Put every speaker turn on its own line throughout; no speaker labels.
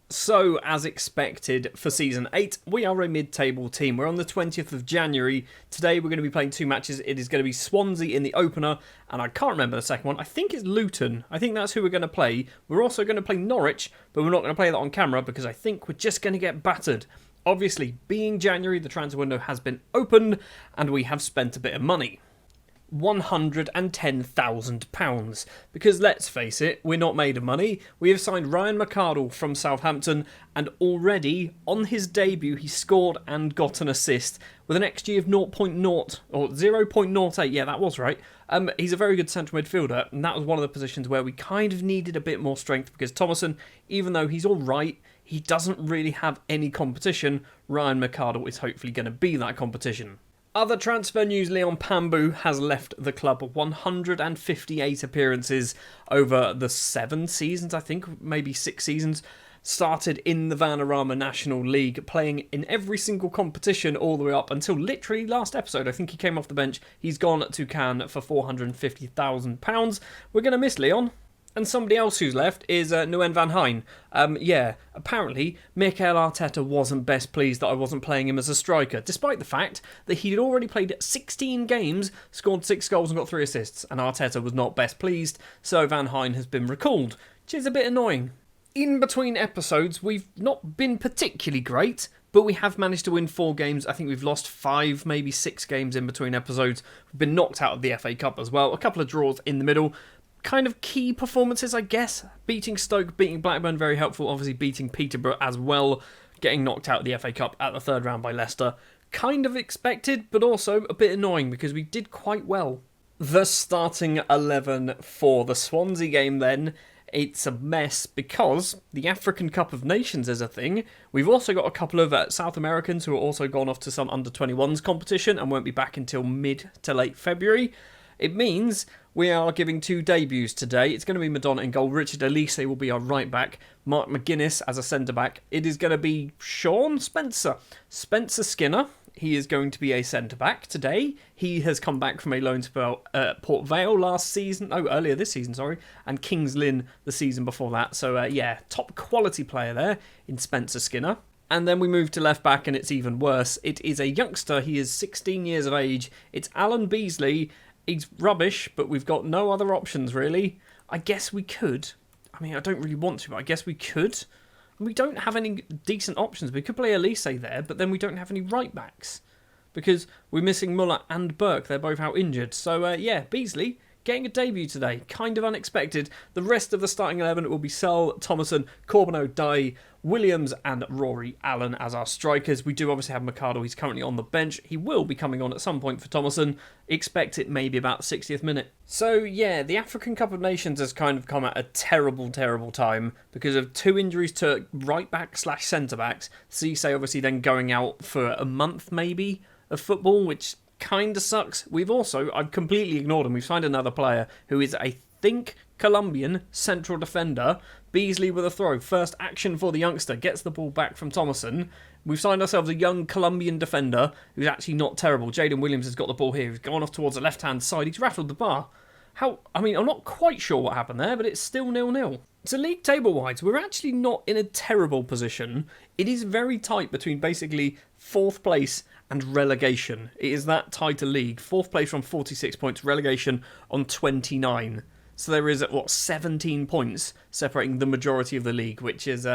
So, as expected for Season 8, we are a mid-table team. We're on the 20th of January. Today we're going to be playing two matches. It is going to be Swansea in the opener, and I can't remember the second one. I think it's Luton. I think that's who we're going to play. We're also going to play Norwich, but we're not going to play that on camera because I think we're just going to get battered. Obviously, being January, the transfer window has been opened, and we have spent a bit of money. £110,000, because let's face it, we're not made of money. We have signed Ryan McArdle from Southampton, and already on his debut he scored and got an assist with an XG of 0.0 or 0.08. Yeah, that was right. He's a very good central midfielder, and that was one of the positions where we kind of needed a bit more strength because Thomason, even though he's all right, he doesn't really have any competition. Ryan McArdle is hopefully going to be that competition. Other transfer news, Leon Pambu has left the club. 158 appearances over the 7 seasons, I think, maybe 6 seasons. Started in the Vanarama National League, playing in every single competition all the way up until literally last episode. I think he came off the bench. He's gone to Cannes for £450,000. We're going to miss Leon. And somebody else who's left is Nguyen Van Hein. Apparently Mikel Arteta wasn't best pleased that I wasn't playing him as a striker, despite the fact that he'd already played 16 games, scored 6 goals and got 3 assists, and Arteta was not best pleased, so Van Hein has been recalled, which is a bit annoying. In between episodes, we've not been particularly great, but we have managed to win 4 games. I think we've lost 5, maybe 6 games in between episodes. We've been knocked out of the FA Cup as well, a couple of draws in the middle. Kind of key performances, I guess. Beating Stoke, beating Blackburn, very helpful. Obviously beating Peterborough as well. Getting knocked out of the FA Cup at the 3rd round by Leicester. Kind of expected, but also a bit annoying because we did quite well. The starting 11 for the Swansea game then. It's a mess because the African Cup of Nations is a thing. We've also got a couple of South Americans who are also gone off to some under-21s competition and won't be back until mid to late February. It means we are giving 2 debuts today. It's going to be Madonna in goal. Richard Elise will be our right back. Mark McGuinness as a centre back. It is going to be Spencer Skinner. He is going to be a centre back today. He has come back from a loan spell at Port Vale earlier this season, and Kings Lynn the season before that. So top quality player there in Spencer Skinner. And then we move to left back and it's even worse. It is a youngster. He is 16 years of age. It's Alan Beasley. He's rubbish, but we've got no other options, really. I guess we could. I mean, I don't really want to, but I guess we could. We don't have any decent options. We could play Elise there, but then we don't have any right-backs. Because we're missing Muller and Burke. They're both out injured. So, Beasley getting a debut today. Kind of unexpected. The rest of the starting 11 will be Sel, Thomason, Corbin O'Dea, Williams and Rory Allen as our strikers. We do obviously have McArdle. He's currently on the bench. He will be coming on at some point for Thomason. Expect it maybe about the 60th minute. So, the African Cup of Nations has kind of come at a terrible, terrible time because of 2 injuries to right-back/centre-backs. Cisse obviously then going out for a month maybe of football, which kind of sucks. I've completely ignored him. We've signed another player who is, I think, Colombian central defender. Beasley with a throw. First action for the youngster. Gets the ball back from Thomason. We've signed ourselves a young Colombian defender who's actually not terrible. Jaden Williams has got the ball here. He's gone off towards the left-hand side. He's rattled the bar. I'm not quite sure what happened there, but it's still 0-0. So league table-wise, we're actually not in a terrible position. It is very tight between basically 4th place and relegation. It is that tight a league. 4th place on 46 points, relegation on 29. So there is, 17 points separating the majority of the league, which is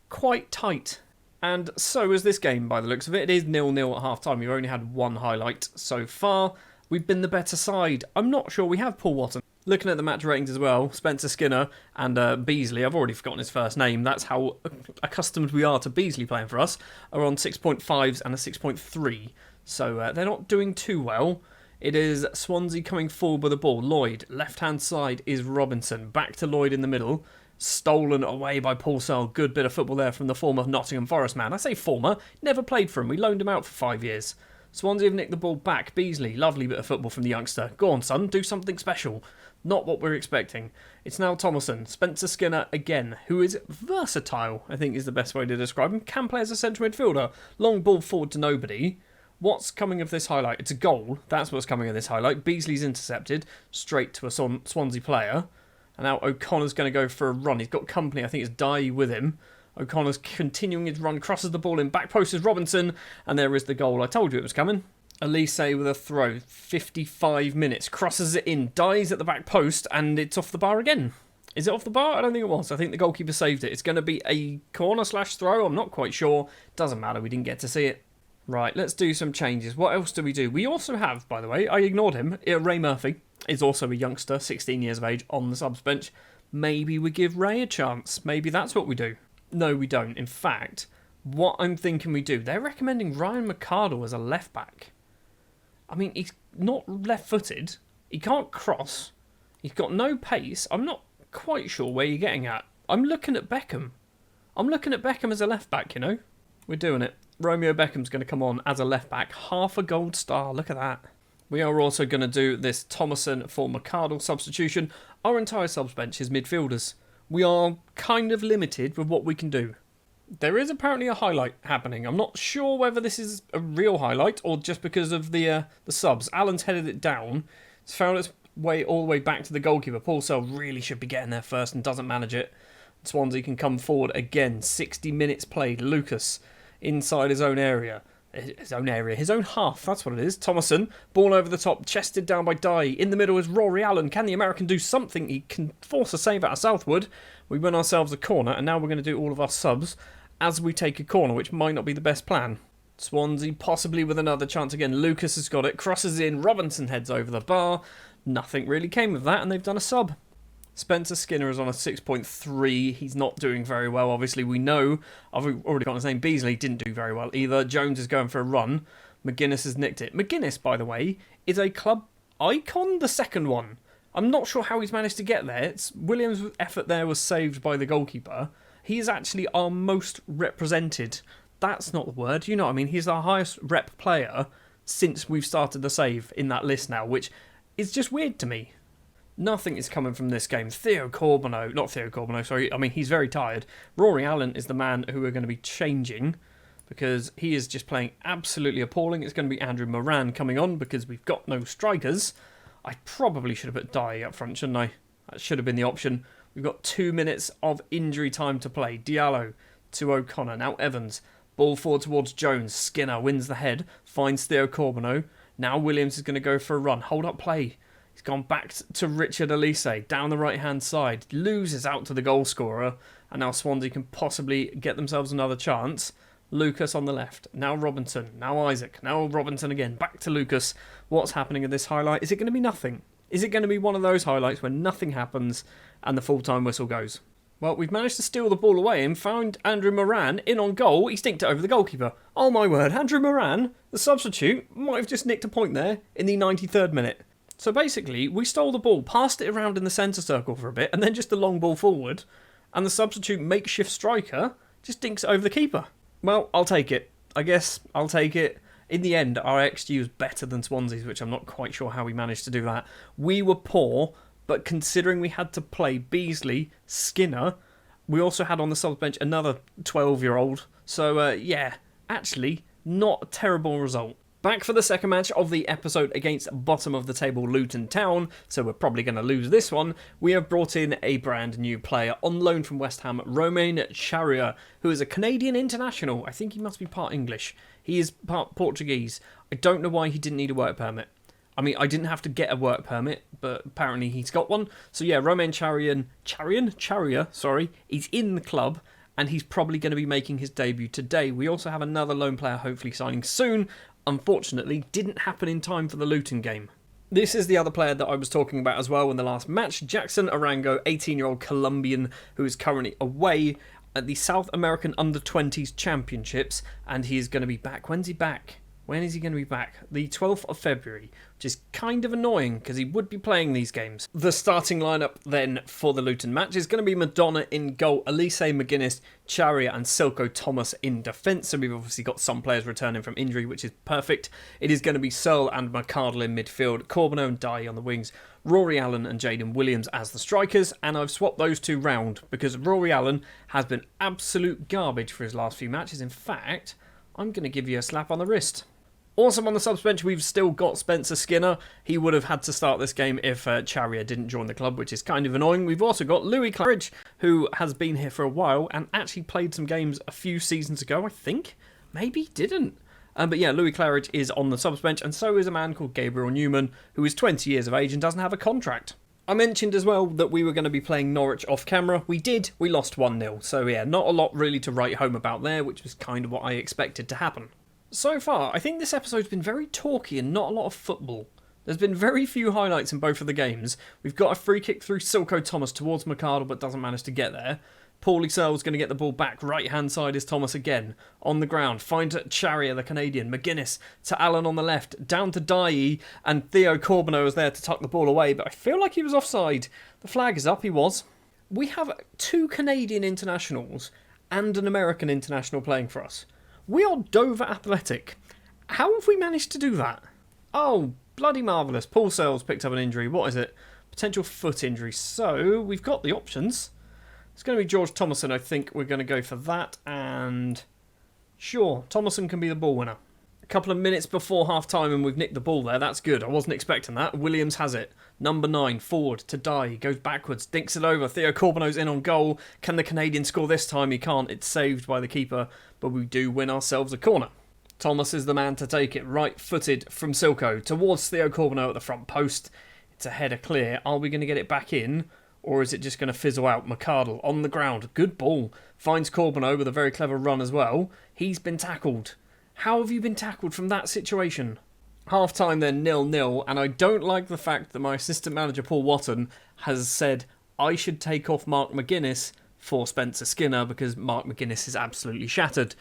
quite tight. And so is this game, by the looks of it. It is 0-0 at half-time. We've only had 1 highlight so far. We've been the better side. I'm not sure we have Paul Watson. Looking at the match ratings as well, Spencer Skinner and Beasley, I've already forgotten his first name. That's how accustomed we are to Beasley playing for us, are on 6.5s and a 6.3. So they're not doing too well. It is Swansea coming forward with the ball. Lloyd, left-hand side is Robinson. Back to Lloyd in the middle. Stolen away by Paul Sell. Good bit of football there from the former Nottingham Forest man. I say former, never played for him. We loaned him out for 5 years. Swansea have nicked the ball back. Beasley, lovely bit of football from the youngster. Go on, son, do something special. Not what we're expecting. It's now Thomason. Spencer Skinner again, who is versatile, I think is the best way to describe him. Can play as a central midfielder. Long ball forward to nobody. What's coming of this highlight? It's a goal. That's what's coming of this highlight. Beasley's intercepted straight to a Swansea player. And now O'Connor's going to go for a run. He's got company. I think it's Dye with him. O'Connor's continuing his run, crosses the ball in, back post is Robinson, and there is the goal. I told you it was coming. Elise with a throw, 55 minutes, crosses it in, dies at the back post, and it's off the bar again. Is it off the bar? I don't think it was. I think the goalkeeper saved it. It's going to be a corner/throw. I'm not quite sure. Doesn't matter. We didn't get to see it. Right, let's do some changes. What else do we do? We also have, by the way, I ignored him. Ray Murphy is also a youngster, 16 years of age, on the subs bench. Maybe we give Ray a chance. Maybe that's what we do. No, we don't. In fact, what I'm thinking we do, they're recommending Ryan McArdle as a left-back. I mean, he's not left-footed. He can't cross. He's got no pace. I'm not quite sure where you're getting at. I'm looking at Beckham. I'm looking at Beckham as a left-back, you know. We're doing it. Romeo Beckham's going to come on as a left-back. Half a gold star. Look at that. We are also going to do this Thomason for McArdle substitution. Our entire subs bench is midfielders. We are kind of limited with what we can do. There is apparently a highlight happening. I'm not sure whether this is a real highlight or just because of the subs. Allen's headed it down. It's found its way all the way back to the goalkeeper. Paul Sell really should be getting there first and doesn't manage it. Swansea can come forward again. 60 minutes played. Lucas inside his own area. His own half, that's what it is. Thomason, ball over the top, chested down by Dye. In the middle is Rory Allen. Can the American do something? He can force a save out of Southwood. We win ourselves a corner, and now we're going to do all of our subs as we take a corner, which might not be the best plan. Swansea possibly with another chance again. Lucas has got it, crosses in, Robinson heads over the bar. Nothing really came of that, and they've done a sub. Spencer Skinner is on a 6.3. He's not doing very well, obviously. We know, I've already got his name, Beasley didn't do very well either. Jones is going for a run. McGuinness has nicked it. McGuinness, by the way, is a club icon, the second one. I'm not sure how he's managed to get there. Williams' effort there was saved by the goalkeeper. He is actually our most represented. That's not the word, you know what I mean? He's our highest rep player since we've started the save in that list now, which is just weird to me. Nothing is coming from this game. I mean, he's very tired. Rory Allen is the man who we're going to be changing because he is just playing absolutely appalling. It's going to be Andrew Moran coming on because we've got no strikers. I probably should have put Dye up front, shouldn't I? That should have been the option. We've got 2 minutes of injury time to play. Diallo to O'Connor. Now Evans. Ball forward towards Jones. Skinner wins the head. Finds Theo Corbono. Now Williams is going to go for a run. Hold up play. He's gone back to Richard Elise down the right-hand side. Loses out to the goal scorer. And now Swansea can possibly get themselves another chance. Lucas on the left. Now Robinson. Now Isaac. Now Robinson again. Back to Lucas. What's happening in this highlight? Is it going to be nothing? Is it going to be one of those highlights where nothing happens and the full-time whistle goes? Well, we've managed to steal the ball away and found Andrew Moran in on goal. He stinked it over the goalkeeper. Oh my word, Andrew Moran, the substitute, might have just nicked a point there in the 93rd minute. So basically, we stole the ball, passed it around in the centre circle for a bit, and then just a long ball forward, and the substitute makeshift striker just dinks it over the keeper. Well, I'll take it. I guess I'll take it. In the end, our XG was better than Swansea's, which I'm not quite sure how we managed to do that. We were poor, but considering we had to play Beasley, Skinner, we also had on the sub bench another 12-year-old. So, yeah, actually, not a terrible result. Back for the second match of the episode against bottom of the table Luton Town, so we're probably going to lose this one. We have brought in a brand new player on loan from West Ham, Romain Charrier, who is a Canadian international. I think he must be part English. He is part Portuguese. I don't know why he didn't need a work permit. I mean, I didn't have to get a work permit, but apparently he's got one. So yeah, Romain Charrier, he's in the club, and he's probably going to be making his debut today. We also have another loan player hopefully signing soon. Unfortunately, didn't happen in time for the Luton game. This is the other player that I was talking about as well in the last match, Jackson Arango, 18-year-old Colombian who is currently away at the South American Under-20s Championships, and he is going to be back. When's he back? When is he going to be back? The 12th of February, which is kind of annoying because he would be playing these games. The starting lineup then for the Luton match is going to be Madonna in goal, Elise McGuinness, Charrier and Silko Thomas in defence. So we've obviously got some players returning from injury, which is perfect. It is going to be Searle and McArdle in midfield, Corbono and Dye on the wings, Rory Allen and Jaden Williams as the strikers, and I've swapped those two round because Rory Allen has been absolute garbage for his last few matches. In fact, I'm going to give you a slap on the wrist. Also on the subs bench, we've still got Spencer Skinner. He would have had to start this game if Charrier didn't join the club, which is kind of annoying. We've also got Louis Claridge, who has been here for a while and actually played some games a few seasons ago, I think. Maybe didn't. But yeah, Louis Claridge is on the subs bench, and so is a man called Gabriel Newman, who is 20 years of age and doesn't have a contract. I mentioned as well that we were going to be playing Norwich off camera. We did. We lost 1-0. So yeah, not a lot really to write home about there, which was kind of what I expected to happen. So far, I think this episode's been very talky and not a lot of football. There's been very few highlights in both of the games. We've got a free kick through Silko Thomas towards McArdle, but doesn't manage to get there. Paulie Searle's going to get the ball back. Right-hand side is Thomas again. On the ground, finds Charrier, the Canadian. McGuinness to Allen on the left. Down to Dye, and Theo Corbeneau was there to tuck the ball away, but I feel like he was offside. The flag is up, he was. We have 2 Canadian internationals and an American international playing for us. We are Dover Athletic. How have we managed to do that? Oh, bloody marvellous. Paul Searle's picked up an injury. What is it? Potential foot injury. So, we've got the options. It's going to be George Thomason, I think. We're going to go for that. And sure, Thomason can be the ball winner. A couple of minutes before half-time and we've nicked the ball there. That's good. I wasn't expecting that. Williams has it. Number 9, forward to Dye. Goes backwards, dinks it over. Theo Corbeneau's in on goal. Can the Canadian score this time? He can't. It's saved by the keeper. But we do win ourselves a corner. Thomas is the man to take it. Right-footed from Silko towards Theo Corbeneau at the front post. It's a header clear. Are we going to get it back in? Or is it just going to fizzle out? McArdle on the ground. Good ball. Finds Corbeneau with a very clever run as well. He's been tackled. How have you been tackled from that situation? Half-time then 0-0, and I don't like the fact that my assistant manager Paul Watton has said I should take off Mark McGuinness for Spencer Skinner because Mark McGuinness is absolutely shattered.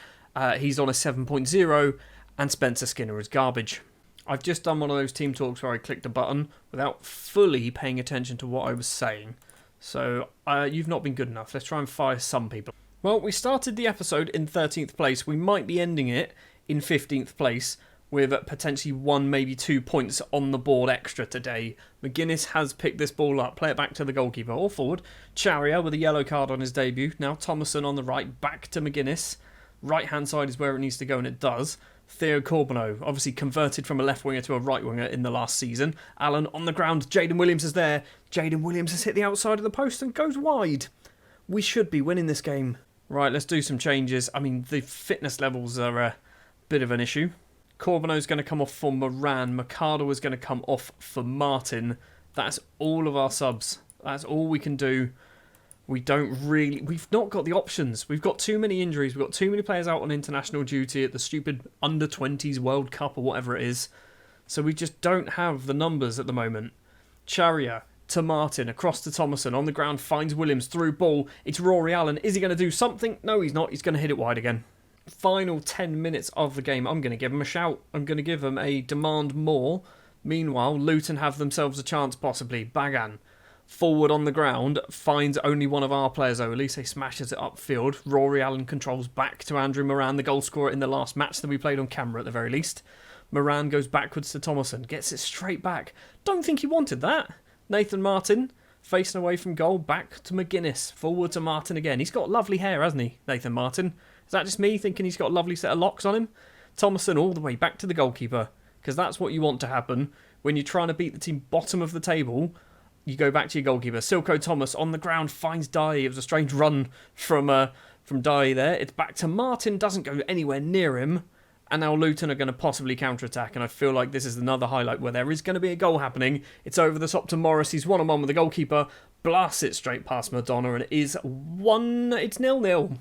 He's on a 7.0 and Spencer Skinner is garbage. I've just done one of those team talks where I clicked a button without fully paying attention to what I was saying. So you've not been good enough. Let's try and fire some people. Well, we started the episode in 13th place. We might be ending it in 15th place with potentially 1, maybe 2 points on the board extra today. McGuinness has picked this ball up. Play it back to the goalkeeper or forward. Charrier with a yellow card on his debut. Now Thomason on the right, back to McGuinness. Right-hand side is where it needs to go, and it does. Theo Corbeneau, obviously converted from a left winger to a right winger in the last season. Allen on the ground. Jaden Williams is there. Jaden Williams has hit the outside of the post and goes wide. We should be winning this game. Right, let's do some changes. I mean, the fitness levels are a bit of an issue. Corbeneau's going to come off for Moran. McArdle is going to come off for Martin. That's all of our subs. That's all we can do. We've not got the options. We've got too many injuries. We've got too many players out on international duty at the stupid under-20s World Cup or whatever it is. So we just don't have the numbers at the moment. Charrier to Martin, across to Thomason, on the ground, finds Williams, through ball. It's Rory Allen. Is he going to do something? No, he's not. He's going to hit it wide again. Final 10 minutes of the game. I'm going to give him a shout. I'm going to give him a demand more. Meanwhile, Luton have themselves a chance, possibly. Bagan, forward on the ground, finds only one of our players, though. Elise smashes it upfield. Rory Allen controls back to Andrew Moran, the goal scorer in the last match that we played on camera at the very least. Moran goes backwards to Thomason, gets it straight back. Don't think he wanted that. Nathan Martin, facing away from goal, back to McGuinness. Forward to Martin again. He's got lovely hair, hasn't he, Nathan Martin? Is that just me thinking he's got a lovely set of locks on him? Thomason all the way back to the goalkeeper, because that's what you want to happen when you're trying to beat the team bottom of the table. You go back to your goalkeeper. Silko Thomas on the ground finds Dye. It was a strange run from Dye there. It's back to Martin. Doesn't go anywhere near him. And now Luton are going to possibly counter-attack. And I feel like this is another highlight where there is going to be a goal happening. It's over the top to Morris. He's one-on-one with the goalkeeper. Blasts it straight past Madonna. And it is 1... It's 0-0.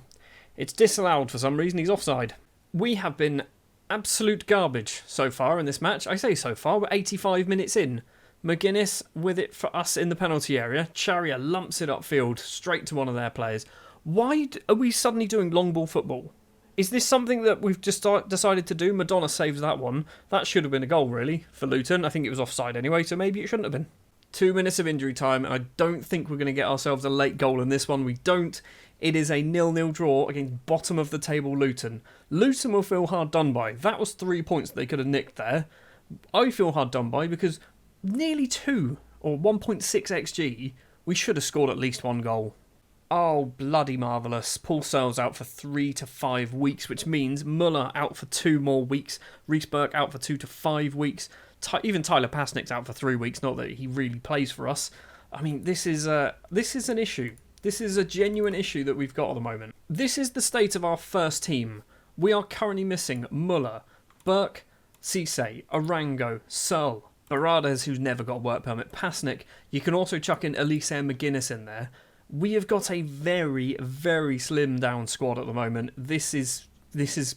It's disallowed for some reason. He's offside. We have been absolute garbage so far in this match. I say so far. We're 85 minutes in. McGuinness with it for us in the penalty area. Charrier lumps it upfield straight to one of their players. Why are we suddenly doing long ball football? Is this something that we've just decided to do? Madonna saves that one. That should have been a goal, really, for Luton. I think it was offside anyway, so maybe it shouldn't have been. 2 minutes of injury time, and I don't think we're going to get ourselves a late goal in this one. We don't. It is a 0-0 draw against bottom of the table Luton. Luton will feel hard done by. That was 3 points that they could have nicked there. I feel hard done by because nearly 2 or 1.6 XG, we should have scored at least one goal. Oh, bloody marvellous. Paul Searle's out for 3 to 5 weeks, which means Muller out for 2 more weeks, Reece Burke out for 2 to 5 weeks, even Tyler Pasnick's out for 3 weeks, not that he really plays for us. I mean, this is an issue. This is a genuine issue that we've got at the moment. This is the state of our first team. We are currently missing Muller, Burke, Cisse, Arango, Searle, Barades, who's never got a work permit, Pasnick. You can also chuck in Elise McGuinness in there. We have got a very, very slim down squad at the moment. This is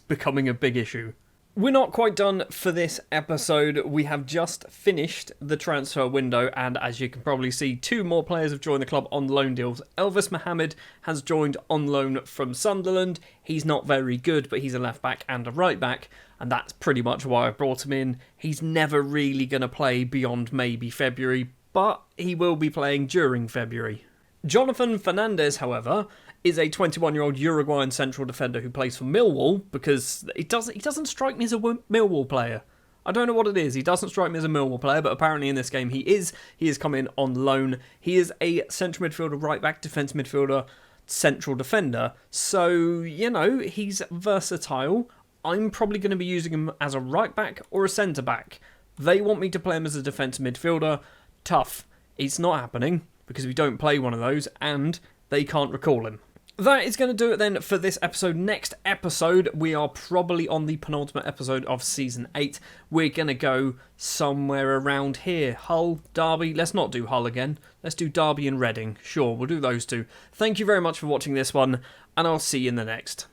becoming a big issue. We're not quite done for this episode. We have just finished the transfer window, and as you can probably see, 2 more players have joined the club on loan deals. Elvis Mohammed has joined on loan from Sunderland. He's not very good, but he's a left back and a right back, and that's pretty much why I brought him in. He's never really going to play beyond maybe February, but he will be playing during February. Jonathan Fernandez, however, is a 21-year-old Uruguayan central defender who plays for Millwall, because he doesn't strike me as a Millwall player. I don't know what it is. He doesn't strike me as a Millwall player, but apparently in this game he is. He has come in on loan. He is a central midfielder, right back, defence midfielder, central defender. So, he's versatile. I'm probably going to be using him as a right back or a centre back. They want me to play him as a defence midfielder. Tough. It's not happening, because we don't play one of those, and they can't recall him. That is going to do it then for this episode. Next episode, we are probably on the penultimate episode of Season 8. We're going to go somewhere around here. Hull, Derby. Let's not do Hull again. Let's do Derby and Reading. Sure, we'll do those two. Thank you very much for watching this one, and I'll see you in the next.